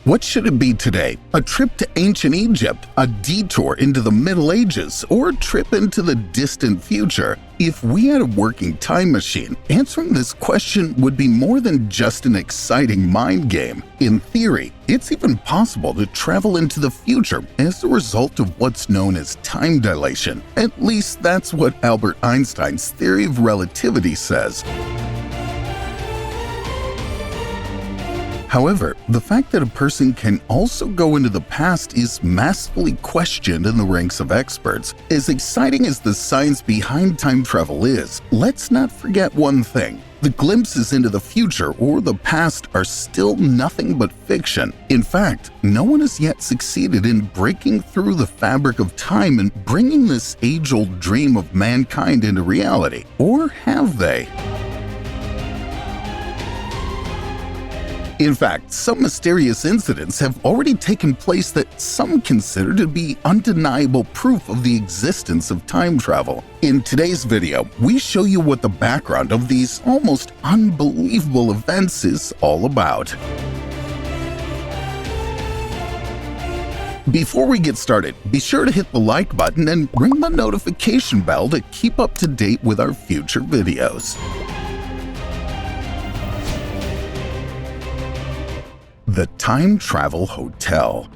What should it be today? A trip to ancient Egypt, a detour into the Middle Ages, or a trip into the distant future? If we had a working time machine, answering this question would be more than just an exciting mind game. In theory, it's even possible to travel into the future as a result of what's known as time dilation. At least that's what Albert Einstein's theory of relativity says. However, the fact that a person can also go into the past is massively questioned in the ranks of experts. As exciting as the science behind time travel is, let's not forget one thing. The glimpses into the future or the past are still nothing but fiction. In fact, no one has yet succeeded in breaking through the fabric of time and bringing this age-old dream of mankind into reality. Or have they? In fact, some mysterious incidents have already taken place that some consider to be undeniable proof of the existence of time travel. In today's video, we show you what the background of these almost unbelievable events is all about. Before we get started, be sure to hit the like button and ring the notification bell to keep up to date with our future videos. The Time Travel Hotel.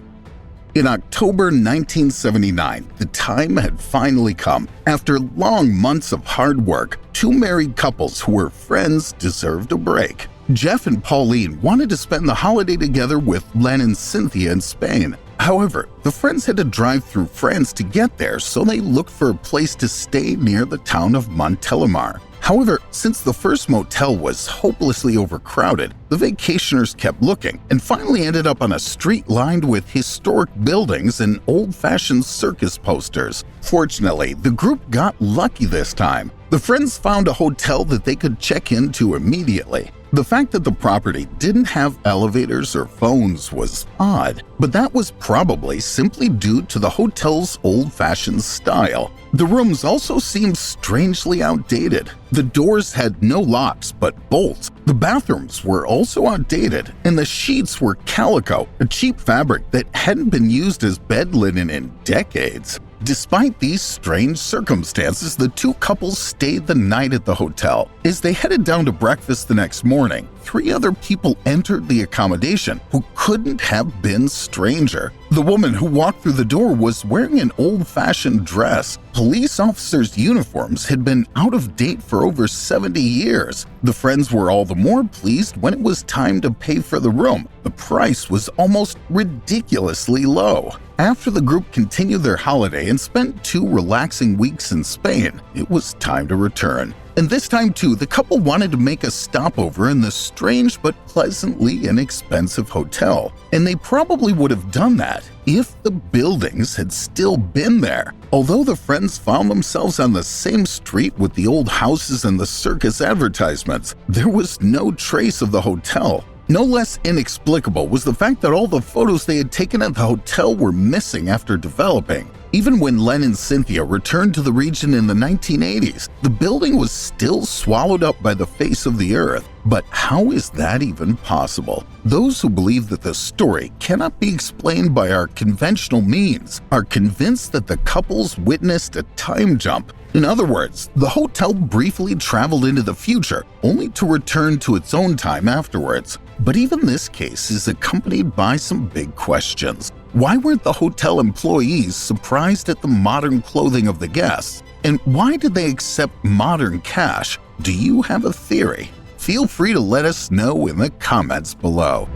In October 1979, the time had finally come. After long months of hard work, two married couples who were friends deserved a break. Jeff and Pauline wanted to spend the holiday together with Len and Cynthia in Spain. However, the friends had to drive through France to get there, so they looked for a place to stay near the town of Montelimar. However, since the first motel was hopelessly overcrowded, the vacationers kept looking and finally ended up on a street lined with historic buildings and old-fashioned circus posters. Fortunately, the group got lucky this time. The friends found a hotel that they could check into immediately. The fact that the property didn't have elevators or phones was odd, but that was probably simply due to the hotel's old-fashioned style. The rooms also seemed strangely outdated. The doors had no locks but bolts. The bathrooms were also outdated, and the sheets were calico, a cheap fabric that hadn't been used as bed linen in decades. Despite these strange circumstances, the two couples stayed the night at the hotel. As they headed down to breakfast the next morning, three other people entered the accommodation who couldn't have been stranger. The woman who walked through the door was wearing an old-fashioned dress. Police officers' uniforms had been out of date for over 70 years. The friends were all the more pleased when it was time to pay for the room. The price was almost ridiculously low. After the group continued their holiday and spent 2 relaxing weeks in Spain, it was time to return. And this time too, the couple wanted to make a stopover in the strange but pleasantly inexpensive hotel. And they probably would have done that if the buildings had still been there. Although the friends found themselves on the same street with the old houses and the circus advertisements, there was no trace of the hotel. No less inexplicable was the fact that all the photos they had taken at the hotel were missing after developing. Even when Len and Cynthia returned to the region in the 1980s, the building was still swallowed up by the face of the earth. But how is that even possible? Those who believe that the story cannot be explained by our conventional means are convinced that the couples witnessed a time jump. In other words, the hotel briefly traveled into the future, only to return to its own time afterwards. But even this case is accompanied by some big questions. Why weren't the hotel employees surprised at the modern clothing of the guests? And why did they accept modern cash? Do you have a theory? Feel free to let us know in the comments below.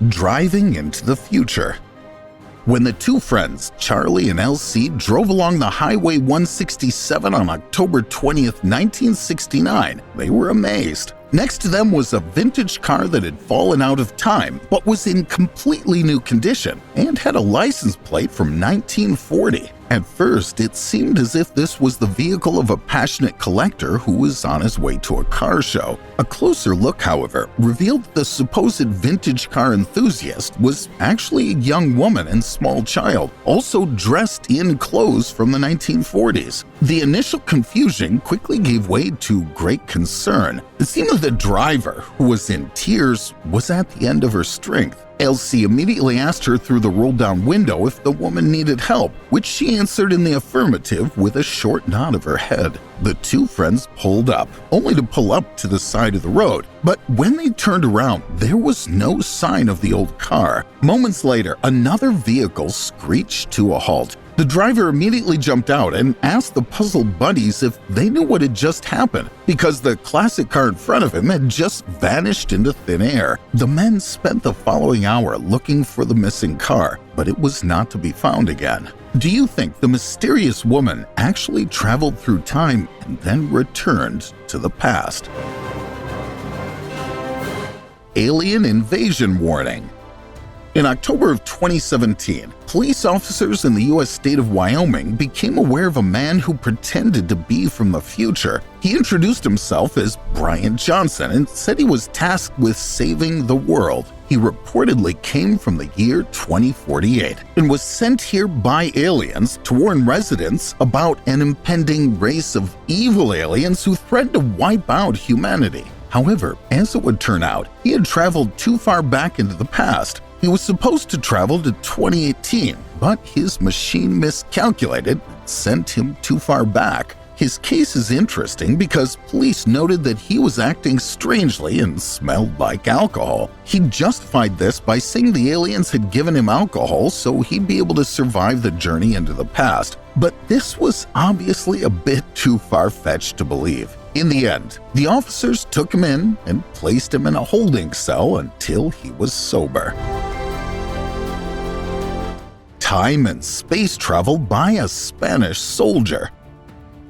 Driving into the future. When the two friends, Charlie and Elsie, drove along the Highway 167 on October 20th, 1969, they were amazed. Next to them was a vintage car that had fallen out of time but was in completely new condition and had a license plate from 1940. At first, it seemed as if this was the vehicle of a passionate collector who was on his way to a car show. A closer look, however, revealed the supposed vintage car enthusiast was actually a young woman and small child, also dressed in clothes from the 1940s. The initial confusion quickly gave way to great concern. It seemed that the driver, who was in tears, was at the end of her strength. Elsie immediately asked her through the roll-down window if the woman needed help, which she answered in the affirmative with a short nod of her head. The two friends pulled up, only to pull up to the side of the road. But when they turned around, there was no sign of the old car. Moments later, another vehicle screeched to a halt. The driver immediately jumped out and asked the puzzled buddies if they knew what had just happened, because the classic car in front of him had just vanished into thin air. The men spent the following hour looking for the missing car, but it was not to be found again. Do you think the mysterious woman actually traveled through time and then returned to the past? Alien invasion warning. In October of 2017, police officers in the U.S. state of Wyoming became aware of a man who pretended to be from the future. He introduced himself as Brian Johnson and said he was tasked with saving the world. He reportedly came from the year 2048 and was sent here by aliens to warn residents about an impending race of evil aliens who threatened to wipe out humanity. However, as it would turn out, he had traveled too far back into the past. He was supposed to travel to 2018, but his machine miscalculated and sent him too far back. His case is interesting because police noted that he was acting strangely and smelled like alcohol. He justified this by saying the aliens had given him alcohol so he'd be able to survive the journey into the past. But this was obviously a bit too far-fetched to believe. In the end, the officers took him in and placed him in a holding cell until he was sober. Time and space travel by a Spanish soldier.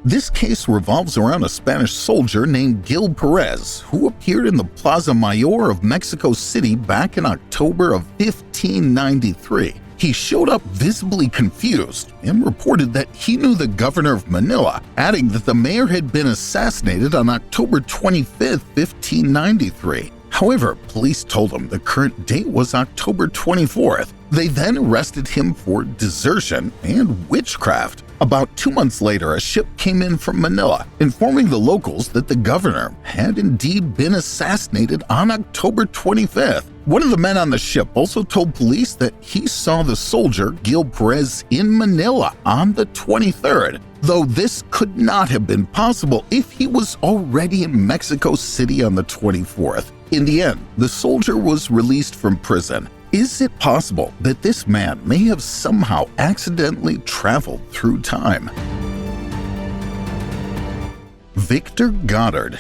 This case revolves around a Spanish soldier named Gil Perez, who appeared in the Plaza Mayor of Mexico City back in October of 1593. He showed up visibly confused and reported that he knew the governor of Manila, adding that the mayor had been assassinated on October 25, 1593. However, police told him the current date was October 24th. They then arrested him for desertion and witchcraft. About 2 months later, a ship came in from Manila, informing the locals that the governor had indeed been assassinated on October 25th. One of the men on the ship also told police that he saw the soldier Gil Perez in Manila on the 23rd, though this could not have been possible if he was already in Mexico City on the 24th. In the end, the soldier was released from prison. Is it possible that this man may have somehow accidentally traveled through time? Victor Goddard.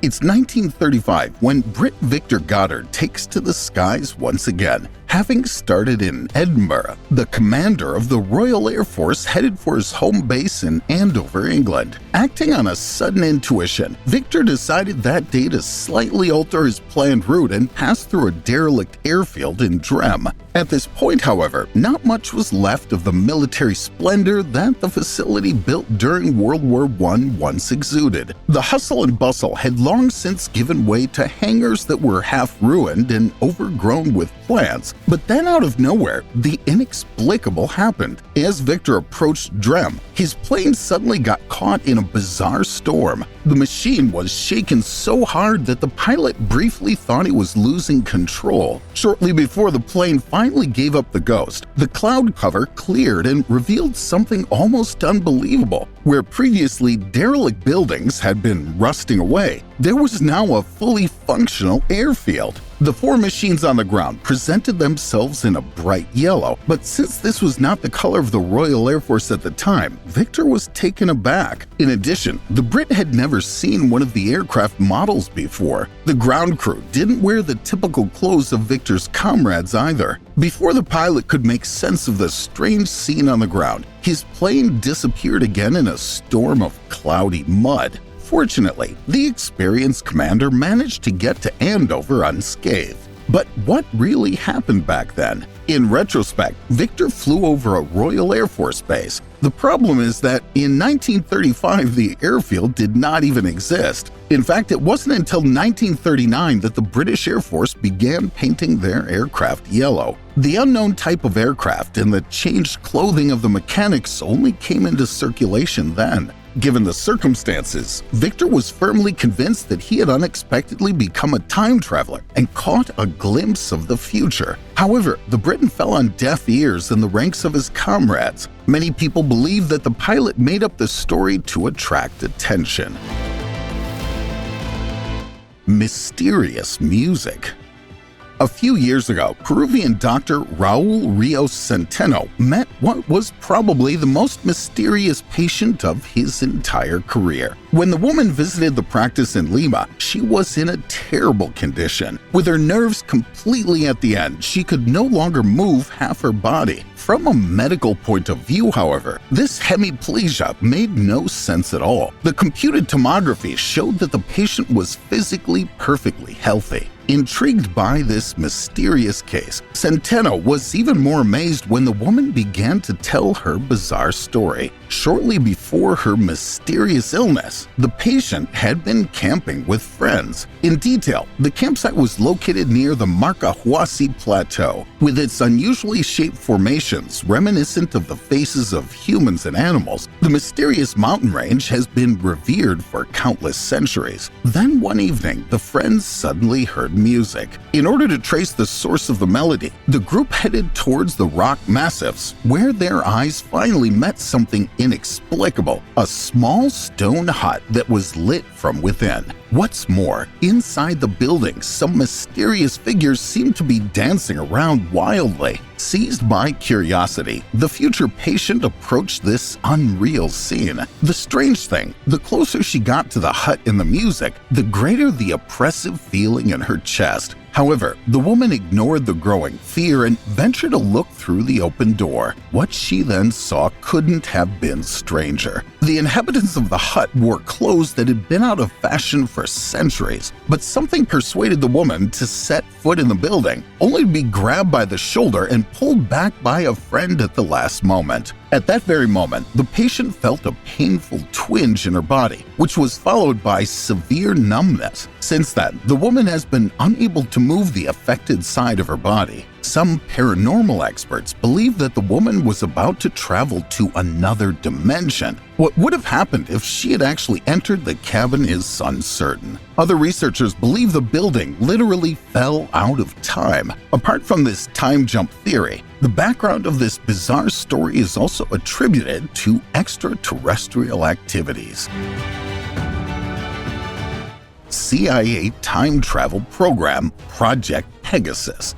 It's 1935 when Brit Victor Goddard takes to the skies once again. Having started in Edinburgh, the commander of the Royal Air Force headed for his home base in Andover, England. Acting on a sudden intuition, Victor decided that day to slightly alter his planned route and pass through a derelict airfield in Drem. At this point, however, not much was left of the military splendor that the facility built during World War I once exuded. The hustle and bustle had long since given way to hangars that were half ruined and overgrown with plants. But then out of nowhere, the inexplicable happened. As Victor approached Drem, his plane suddenly got caught in a bizarre storm. The machine was shaken so hard that the pilot briefly thought he was losing control. Shortly before the plane finally gave up the ghost, the cloud cover cleared and revealed something almost unbelievable. Where previously derelict buildings had been rusting away, there was now a fully functional airfield. The four machines on the ground presented themselves in a bright yellow, but since this was not the color of the Royal Air Force at the time, Victor was taken aback. In addition, the Brit had never seen one of the aircraft models before. The ground crew didn't wear the typical clothes of Victor's comrades either. Before the pilot could make sense of the strange scene on the ground, his plane disappeared again in a storm of cloudy mud. Fortunately, the experienced commander managed to get to Andover unscathed. But what really happened back then? In retrospect, Victor flew over a Royal Air Force base. The problem is that in 1935, the airfield did not even exist. In fact, it wasn't until 1939 that the British Air Force began painting their aircraft yellow. The unknown type of aircraft and the changed clothing of the mechanics only came into circulation then. Given the circumstances, Victor was firmly convinced that he had unexpectedly become a time traveler and caught a glimpse of the future. However, the Briton fell on deaf ears in the ranks of his comrades. Many people believe that the pilot made up the story to attract attention. Mysterious music. A few years ago, Peruvian doctor Raul Rios Centeno met what was probably the most mysterious patient of his entire career. When the woman visited the practice in Lima, she was in a terrible condition. With her nerves completely at the end, she could no longer move half her body. From a medical point of view, however, this hemiplegia made no sense at all. The computed tomography showed that the patient was physically perfectly healthy. Intrigued by this mysterious case, Centeno was even more amazed when the woman began to tell her bizarre story. Shortly before her mysterious illness, the patient had been camping with friends. In detail, the campsite was located near the Marcahuasi Plateau, with its unusually shaped formations reminiscent of the faces of humans and animals. The mysterious mountain range has been revered for countless centuries. Then one evening, the friends suddenly heard music. In order to trace the source of the melody, the group headed towards the rock massifs, where their eyes finally met something inexplicable: a small stone hut that was lit from within. What's more, inside the building, some mysterious figures seemed to be dancing around wildly. Seized by curiosity, the future patient approached this unreal scene. The strange thing, the closer she got to the hut and the music, the greater the oppressive feeling in her chest. However, the woman ignored the growing fear and ventured to look through the open door. What she then saw couldn't have been stranger. The inhabitants of the hut wore clothes that had been out of fashion for centuries, but something persuaded the woman to set foot in the building, only to be grabbed by the shoulder and pulled back by a friend at the last moment. At that very moment, the patient felt a painful twinge in her body, which was followed by severe numbness. Since then, the woman has been unable to move the affected side of her body. Some paranormal experts believe that the woman was about to travel to another dimension. What would have happened if she had actually entered the cabin is uncertain. Other researchers believe the building literally fell out of time. Apart from this time jump theory, the background of this bizarre story is also attributed to extraterrestrial activities. CIA time travel program Project Pegasus.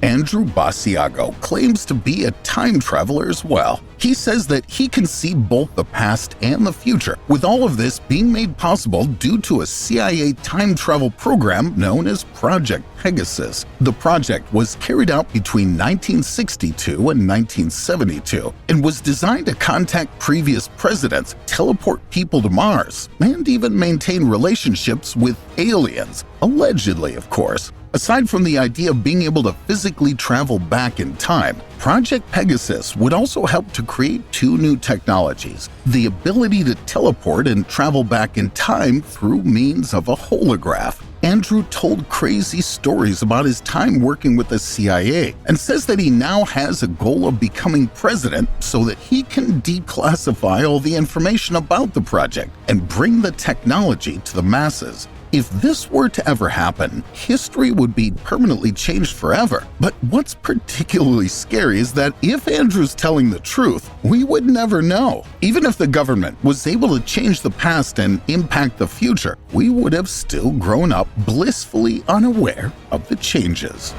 Andrew Basiago claims to be a time traveler as well. He says that he can see both the past and the future, with all of this being made possible due to a CIA time travel program known as Project Pegasus. The project was carried out between 1962 and 1972 and was designed to contact previous presidents, teleport people to Mars, and even maintain relationships with aliens, allegedly, of course. Aside from the idea of being able to physically travel back in time, Project Pegasus would also help to create two new technologies: the ability to teleport and travel back in time through means of a holograph. Andrew told crazy stories about his time working with the CIA and says that he now has a goal of becoming president so that he can declassify all the information about the project and bring the technology to the masses. If this were to ever happen, history would be permanently changed forever. But what's particularly scary is that if Andrew's telling the truth, we would never know. Even if the government was able to change the past and impact the future, we would have still grown up blissfully unaware of the changes.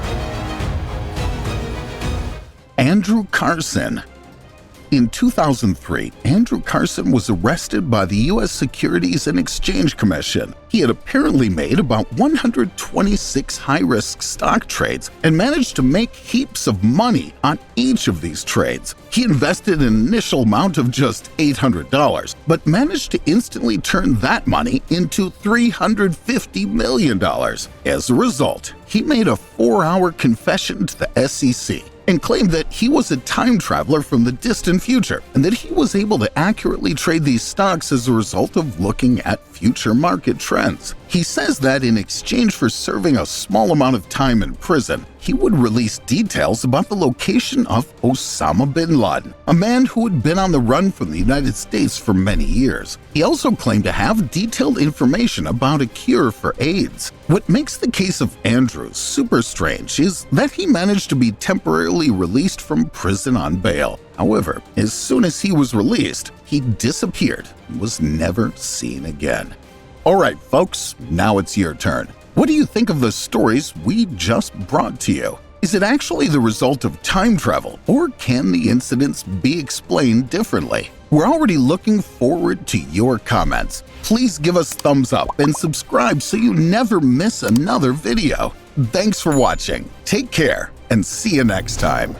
Andrew Carson. In 2003, Andrew Carson was arrested by the U.S. Securities and Exchange Commission. He had apparently made about 126 high-risk stock trades and managed to make heaps of money on each of these trades. He invested an initial amount of just $800, but managed to instantly turn that money into $350 million. As a result, he made a 4-hour confession to the SEC. and claimed that he was a time traveler from the distant future and that he was able to accurately trade these stocks as a result of looking at future market trends. He says that in exchange for serving a small amount of time in prison, he would release details about the location of Osama bin Laden, a man who had been on the run from the United States for many years. He also claimed to have detailed information about a cure for AIDS. What makes the case of Andrew super strange is that he managed to be temporarily released from prison on bail. However, as soon as he was released, he disappeared and was never seen again. Alright folks, now it's your turn. What do you think of the stories we just brought to you? Is it actually the result of time travel, or can the incidents be explained differently? We're already looking forward to your comments. Please give us thumbs up and subscribe so you never miss another video. Thanks for watching, take care, and see you next time.